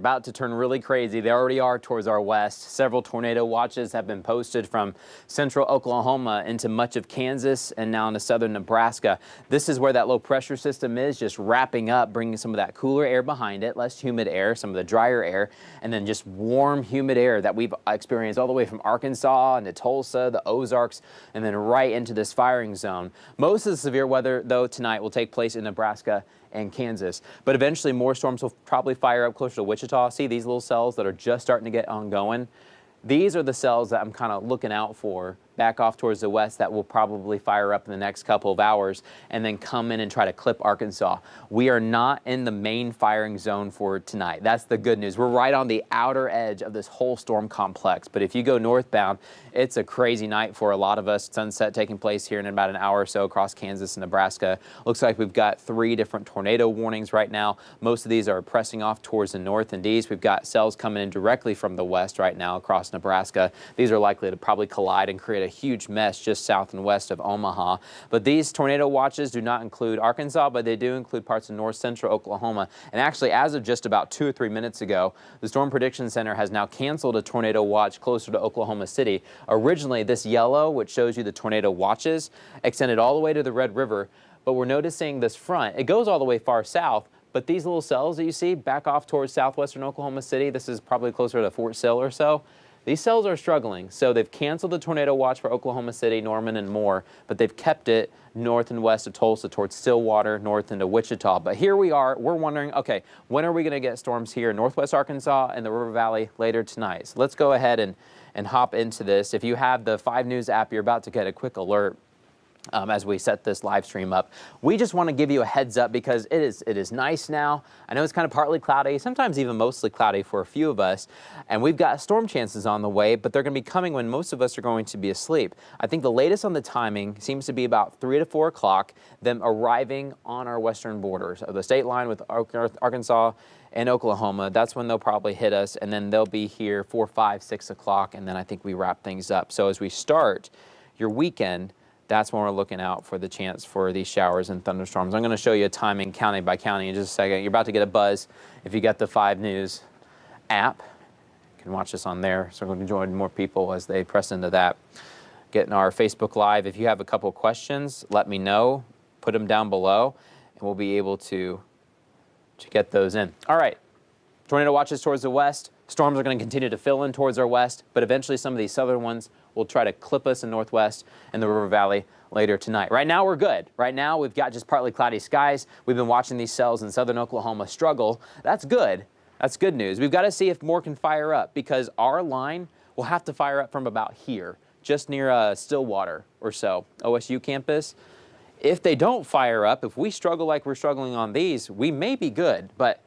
about to turn really crazy. They already are towards our west. Several tornado watches have been posted from central Oklahoma into much of Kansas and now into southern Nebraska. This is where that low pressure system is, just wrapping up, bringing some of that cooler air behind it, less humid air, some of the drier air, and then just warm, humid air that we've experienced all the way from Arkansas into Tulsa, the Ozarks, and then right into this firing zone. Most of the severe weather, though, tonight will take place in Nebraska and Kansas. But eventually more storms will probably fire up closer to Wichita. See these little cells that are just starting to get ongoing? These are the cells that I'm kind of looking out for back off towards the west that will probably fire up in the next couple of hours and then come in and try to clip Arkansas. We are not in the main firing zone for tonight. That's the good news. We're right on the outer edge of this whole storm complex. But if you go northbound, it's a crazy night for a lot of us. Sunset taking place here in about an hour or so across Kansas and Nebraska. Looks like we've got 3 different tornado warnings right now. Most of these are pressing off towards the north and east. We've got cells coming in directly from the west right now across Nebraska. These are likely to probably collide and create a huge mess just south and west of Omaha. But these tornado watches do not include Arkansas, but they do include parts of north central Oklahoma. And actually, as of just about 2 or 3 minutes ago, the Storm Prediction Center has now canceled a tornado watch closer to Oklahoma City. Originally, this yellow, which shows you the tornado watches, extended all the way to the Red River. But we're noticing this front. It goes all the way far south. But these little cells that you see back off towards southwestern Oklahoma City, this is probably closer to Fort Sill or so. These cells are struggling, so they've canceled the tornado watch for Oklahoma City, Norman, and more, but they've kept it north and west of Tulsa towards Stillwater, north into Wichita. But here we are, we're wondering, okay, when are we going to get storms here in northwest Arkansas and the River Valley later tonight? So let's go ahead and hop into this. If you have the 5 News app, you're about to get a quick alert. As we set this live stream up. We just want to give you a heads up because it is nice now. I know it's kind of partly cloudy, sometimes even mostly cloudy for a few of us, and we've got storm chances on the way, but they're going to be coming when most of us are going to be asleep. I think the latest on the timing seems to be about 3 to 4 o'clock, them arriving on our western borders of the state line with Arkansas and Oklahoma. That's when they'll probably hit us, and then they'll be here 4, 5, 6 o'clock, and then I think we wrap things up. So as we start your weekend, that's when we're looking out for the chance for these showers and thunderstorms. I'm going to show you a timing county by county in just a second. You're about to get a buzz if you got the 5 News app. You can watch this on there, so we're going to join more people as they press into that. Getting our Facebook Live. If you have a couple of questions, let me know. Put them down below, and we'll be able to get those in. All right. Tornado watches towards the west. Storms are going to continue to fill in towards our west, but eventually some of these southern ones will try to clip us in northwest and the River Valley later tonight. Right now, we're good. Right now, we've got just partly cloudy skies. We've been watching these cells in southern Oklahoma struggle. That's good. That's good news. We've got to see if more can fire up because our line will have to fire up from about here, just near Stillwater or so, OSU campus. If they don't fire up, if we struggle like we're struggling on these, we may be good, but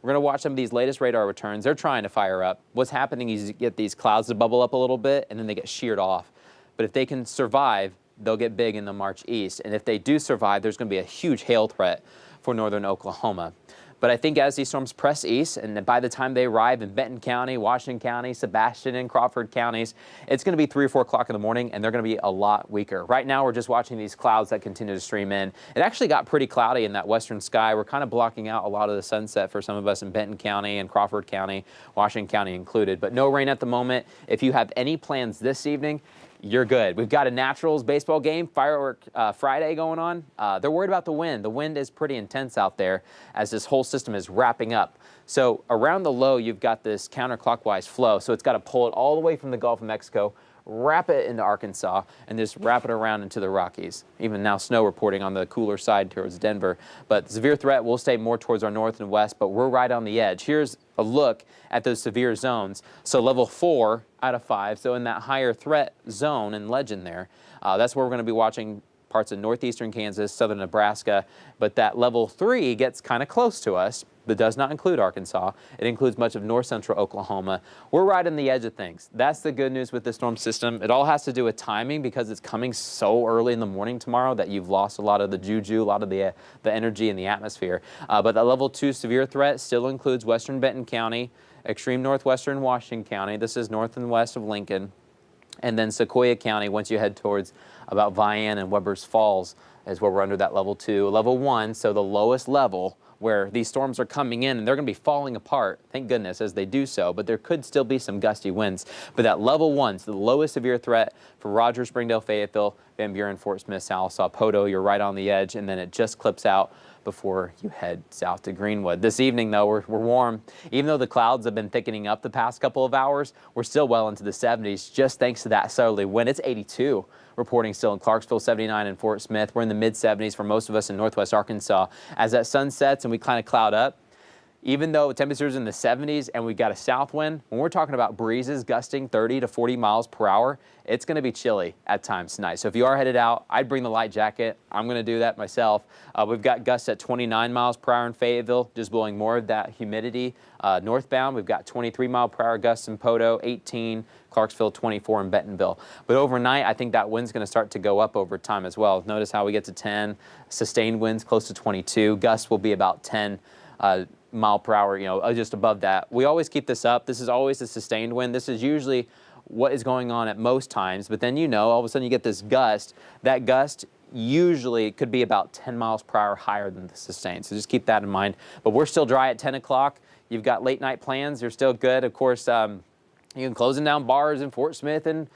we're going to watch some of these latest radar returns. They're trying to fire up. What's happening is you get these clouds to bubble up a little bit, and then they get sheared off. But if they can survive, they'll get big in the march east. And if they do survive, there's going to be a huge hail threat for northern Oklahoma. But I think as these storms press east, and by the time they arrive in Benton County, Washington County, Sebastian and Crawford counties, it's going to be 3 or 4 o'clock in the morning, and they're going to be a lot weaker. Right now, we're just watching these clouds that continue to stream in. It actually got pretty cloudy in that western sky. We're kind of blocking out a lot of the sunset for some of us in Benton County and Crawford County, Washington County included. But no rain at the moment. If you have any plans this evening, you're good. We've got a Naturals baseball game, Firework Friday going on. They're worried about the wind. The wind is pretty intense out there as this whole system is wrapping up. So around the low, you've got this counterclockwise flow. So it's got to pull it all the way from the Gulf of Mexico, wrap it into Arkansas, and just wrap it around into the Rockies. Even now, snow reporting on the cooler side towards Denver. But severe threat will stay more towards our north and west, but we're right on the edge. Here's a look at those severe zones. So level 4 out of 5, so in that higher threat zone and legend there, that's where we're going to be watching parts of northeastern Kansas, southern Nebraska, but that level 3 gets kind of close to us, but does not include Arkansas. It includes much of north central Oklahoma. We're right on the edge of things. That's the good news with the storm system. It all has to do with timing because it's coming so early in the morning tomorrow that you've lost a lot of the juju, a lot of the energy in the atmosphere. But the level 2 severe threat still includes western Benton County, extreme northwestern Washington County. This is north and west of Lincoln. And then Sequoia County, once you head towards about Vian and Weber's Falls, is where we're under that level 2. Level 1, so the lowest level, where these storms are coming in and they're going to be falling apart, thank goodness, as they do so, but there could still be some gusty winds. But that level 1, so the lowest severe threat for Rogers, Springdale, Fayetteville, Van Buren, Fort Smith, Sallisaw, Poteau, you're right on the edge, and then it just clips out before you head south to Greenwood. This evening, though, we're warm. Even though the clouds have been thickening up the past couple of hours, we're still well into the 70s just thanks to that southerly wind. It's 82 reporting still in Clarksville, 79 in Fort Smith. We're in the mid-70s for most of us in northwest Arkansas. As that sun sets and we kind of cloud up, even though temperatures in the 70s and we've got a south wind, when we're talking about breezes gusting 30 to 40 miles per hour, it's going to be chilly at times tonight. So if you are headed out, I'd bring the light jacket. I'm going to do that myself. We've got gusts at 29 miles per hour in Fayetteville, just blowing more of that humidity. Northbound, we've got 23 mile per hour gusts in Poteau, 18, Clarksville, 24 in Bentonville. But overnight, I think that wind's going to start to go up over time as well. Notice how we get to 10, sustained winds close to 22. Gusts will be about 10 mile per hour, just above that. We always keep this up. This is always a sustained wind. This is usually what is going on at most times, but then all of a sudden you get this gust. That gust usually could be about 10 miles per hour higher than the sustained, so just keep that in mind. But we're still dry at 10 o'clock. You've got late night plans. They're still good. Of course, you can closing down bars in Fort Smith and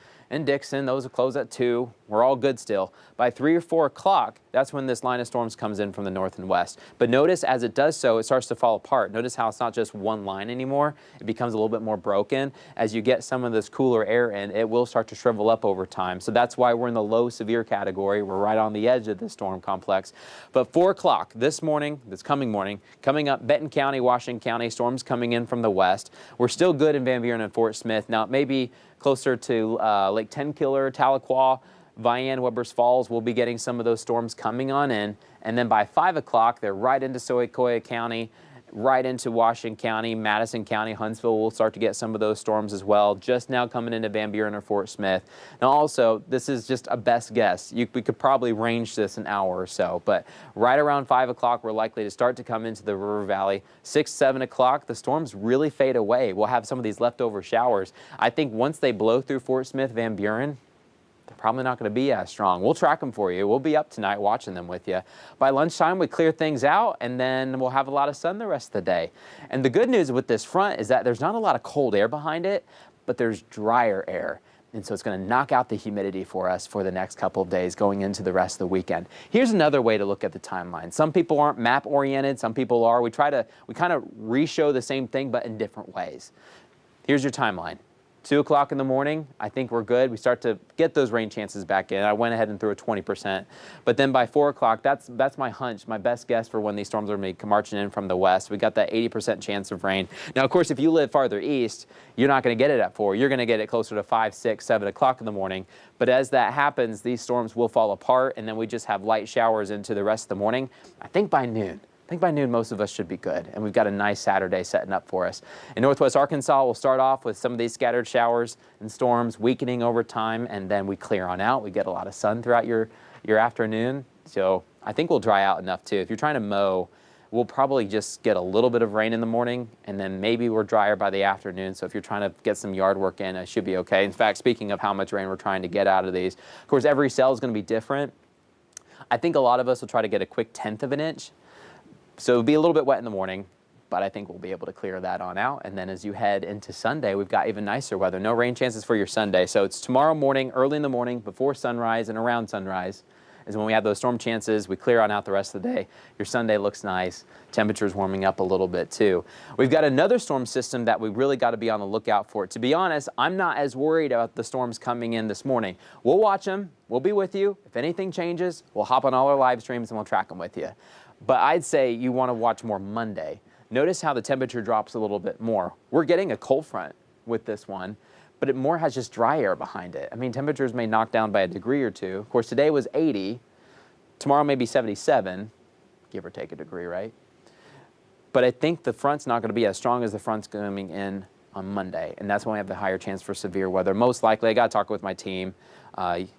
Dixon. Those will close at 2. We're all good still. By 3 or 4 o'clock, that's when this line of storms comes in from the north and west. But notice as it does so, it starts to fall apart. Notice how it's not just one line anymore. It becomes a little bit more broken. As you get some of this cooler air in, it will start to shrivel up over time. So that's why we're in the low severe category. We're right on the edge of the storm complex. But 4 o'clock this morning, this coming morning, coming up Benton County, Washington County, storms coming in from the west. We're still good in Van Buren and Fort Smith. Now, maybe closer to Lake Tenkiller, Tahlequah, Vian, Webbers Falls, we'll be getting some of those storms coming on in. And then by 5 o'clock, they're right into Socoya County, right into Washington County, Madison County, Huntsville. We'll start to get some of those storms as well, just now coming into Van Buren or Fort Smith. Now also, this is just a best guess. We could probably range this an hour or so, but right around 5 o'clock, we're likely to start to come into the River Valley. 6, 7 o'clock, the storms really fade away. We'll have some of these leftover showers. I think once they blow through Fort Smith, Van Buren, they're probably not going to be as strong. We'll track them for you. We'll be up tonight watching them with you. By lunchtime, we clear things out, and then we'll have a lot of sun the rest of the day. And the good news with this front is that there's not a lot of cold air behind it, but there's drier air. And so it's going to knock out the humidity for us for the next couple of days going into the rest of the weekend. Here's another way to look at the timeline. Some people aren't map oriented. Some people are. We kind of re-show the same thing, but in different ways. Here's your timeline. 2 o'clock in the morning, I think we're good. We start to get those rain chances back in. I went ahead and threw a 20%. But then by 4 o'clock, that's my hunch, my best guess for when these storms are going to be marching in from the west. We got that 80% chance of rain. Now, of course, if you live farther east, you're not going to get it at 4. You're going to get it closer to 5, 6, 7 o'clock in the morning. But as that happens, these storms will fall apart, and then we just have light showers into the rest of the morning. I think by noon. Most of us should be good, and we've got a nice Saturday setting up for us. In northwest Arkansas, we'll start off with some of these scattered showers and storms weakening over time, and then we clear on out. We get a lot of sun throughout your afternoon, so I think we'll dry out enough too. If you're trying to mow, we'll probably just get a little bit of rain in the morning, and then maybe we're drier by the afternoon, so if you're trying to get some yard work in, it should be okay. In fact, speaking of how much rain we're trying to get out of these, of course, every cell is going to be different. I think a lot of us will try to get a quick 1/10 of an inch. So it'll be a little bit wet in the morning, but I think we'll be able to clear that on out. And then as you head into Sunday, we've got even nicer weather. No rain chances for your Sunday. So it's tomorrow morning, early in the morning, before sunrise and around sunrise is when we have those storm chances. We clear on out the rest of the day. Your Sunday looks nice. Temperatures warming up a little bit too. We've got another storm system that we really got to be on the lookout for. To be honest, I'm not as worried about the storms coming in this morning. We'll watch them. We'll be with you. If anything changes, we'll hop on all our live streams and we'll track them with you. But I'd say you want to watch more Monday. Notice how the temperature drops a little bit more. We're getting a cold front with this one, but it more has just dry air behind it. I mean, temperatures may knock down by a degree or two. Of course, today was 80. Tomorrow may be 77, give or take a degree, right? But I think the front's not going to be as strong as the front's coming in on Monday, and that's when we have the higher chance for severe weather. Most likely, I got to talk with my team.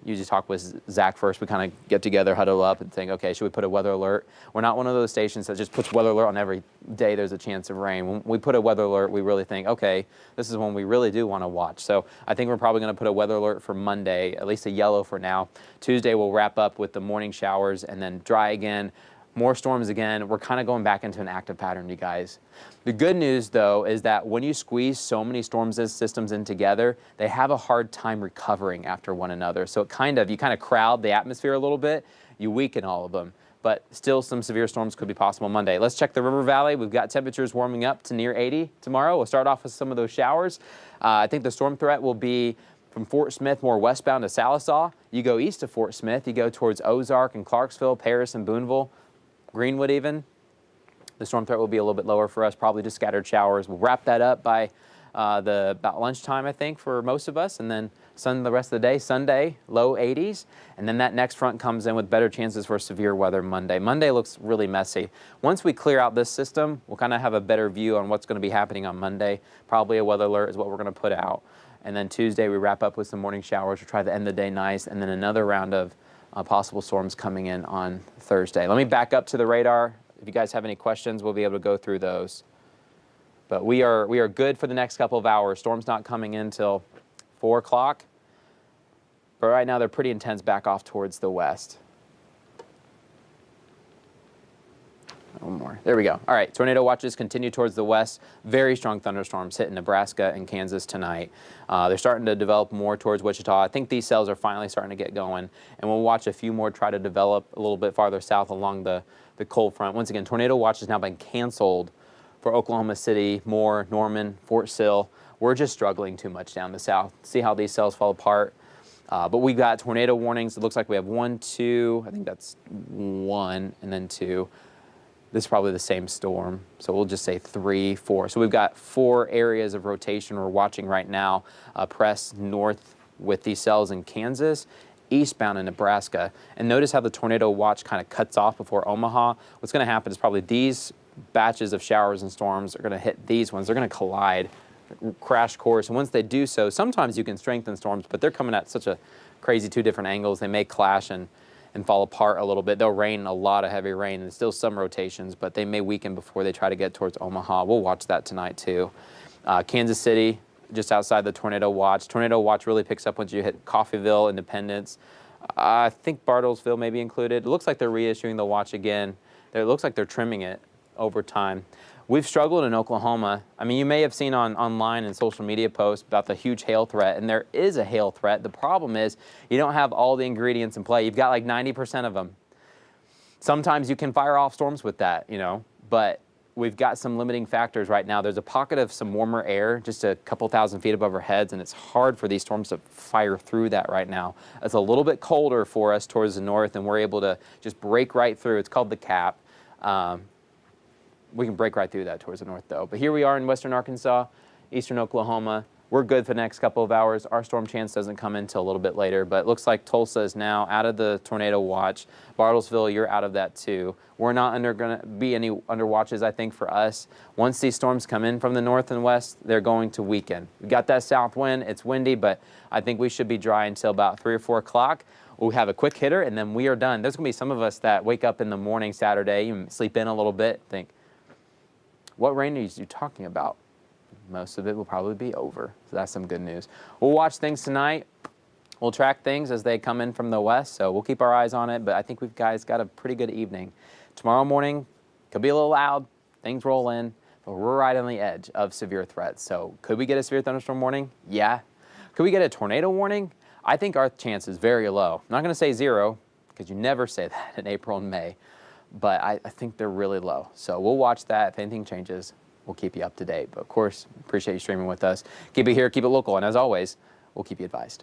Usually talk with Zach first. We kind of get together, huddle up, and think, okay, should we put a weather alert? We're not one of those stations that just puts weather alert on every day there's a chance of rain. When we put a weather alert, we really think, okay, this is one we really do want to watch. So I think we're probably going to put a weather alert for Monday, at least a yellow for now. Tuesday, we'll wrap up with the morning showers and then dry again. more storms again. We're kind of going back into an active pattern, you guys. The good news, though, is that when you squeeze so many storm systems in together, they have a hard time recovering after one another. So you kind of crowd the atmosphere a little bit, you weaken all of them. But still, some severe storms could be possible Monday. Let's check the river valley. We've got temperatures warming up to near 80 tomorrow. We'll start off with some of those showers. I think the storm threat will be from Fort Smith, more westbound to Salisaw. You go east of Fort Smith, you go towards Ozark and Clarksville, Paris and Boonville, Greenwood even. The storm threat will be a little bit lower for us, probably just scattered showers. We'll wrap that up by about lunchtime, I think, for most of us, and then the rest of the day, Sunday, low 80s, and then that next front comes in with better chances for severe weather Monday. Monday looks really messy. Once we clear out this system, we'll kind of have a better view on what's going to be happening on Monday. Probably a weather alert is what we're going to put out. And then Tuesday, we wrap up with some morning showers. We'll try to end the day nice, and then another round of possible storms coming in on Thursday. Let me back up to the radar. If you guys have any questions, we'll be able to go through those. But we are good for the next couple of hours. Storm's not coming in till 4 o'clock. But right now, they're pretty intense back off towards the west. One more. There we go. All right, tornado watches continue towards the west. Very strong thunderstorms hitting Nebraska and Kansas tonight. They're starting to develop more towards Wichita. I think these cells are finally starting to get going. And we'll watch a few more try to develop a little bit farther south along the cold front. Once again, tornado watch has now been canceled for Oklahoma City, Moore, Norman, Fort Sill. We're just struggling too much down the south. See how these cells fall apart. But we've got tornado warnings. It looks like we have 1, 2, I think that's 1, and then 2. This is probably the same storm, so we'll just say 3, 4. So we've got 4 areas of rotation we're watching right now. Press north with these cells in Kansas, eastbound in Nebraska. And notice how the tornado watch kind of cuts off before Omaha. What's going to happen is probably these batches of showers and storms are going to hit these ones. They're going to collide, crash course. And once they do so, sometimes you can strengthen storms, but they're coming at such a crazy 2 different angles. They may clash and fall apart a little bit. They'll rain a lot of heavy rain and still some rotations, but they may weaken before they try to get towards Omaha. We'll watch that tonight too. Kansas City, just outside the tornado watch. Tornado watch really picks up once you hit Coffeyville, Independence. I think Bartlesville may be included. It looks like they're reissuing the watch again. It looks like they're trimming it over time. We've struggled in Oklahoma. I mean, you may have seen online and social media posts about the huge hail threat, and there is a hail threat. The problem is you don't have all the ingredients in play. You've got like 90% of them. Sometimes you can fire off storms with that, you know, but we've got some limiting factors right now. There's a pocket of some warmer air just a couple thousand feet above our heads, and it's hard for these storms to fire through that right now. It's a little bit colder for us towards the north, and we're able to just break right through. It's called the cap. We can break right through that towards the north, though. But here we are in western Arkansas, eastern Oklahoma. We're good for the next couple of hours. Our storm chance doesn't come in until a little bit later, but it looks like Tulsa is now out of the tornado watch. Bartlesville, you're out of that too. We're not going to be any under watches, I think, for us. Once these storms come in from the north and west, they're going to weaken. We got that south wind. It's windy, but I think we should be dry until about 3 or 4 o'clock. We'll have a quick hitter, and then we are done. There's going to be some of us that wake up in the morning Saturday and sleep in a little bit, think, what rain are you talking about? Most of it will probably be over. So that's some good news. We'll watch things tonight. We'll track things as they come in from the west, so we'll keep our eyes on it. But I think we've guys got a pretty good evening. Tomorrow morning, could be a little loud. Things roll in, but we're right on the edge of severe threats. So could we get a severe thunderstorm warning? Yeah. Could we get a tornado warning? I think our chance is very low. I'm not going to say 0, because you never say that in April and May. But I think they're really low. So we'll watch that. If anything changes, we'll keep you up to date. But of course, appreciate you streaming with us. Keep it here, keep it local, and as always, we'll keep you advised.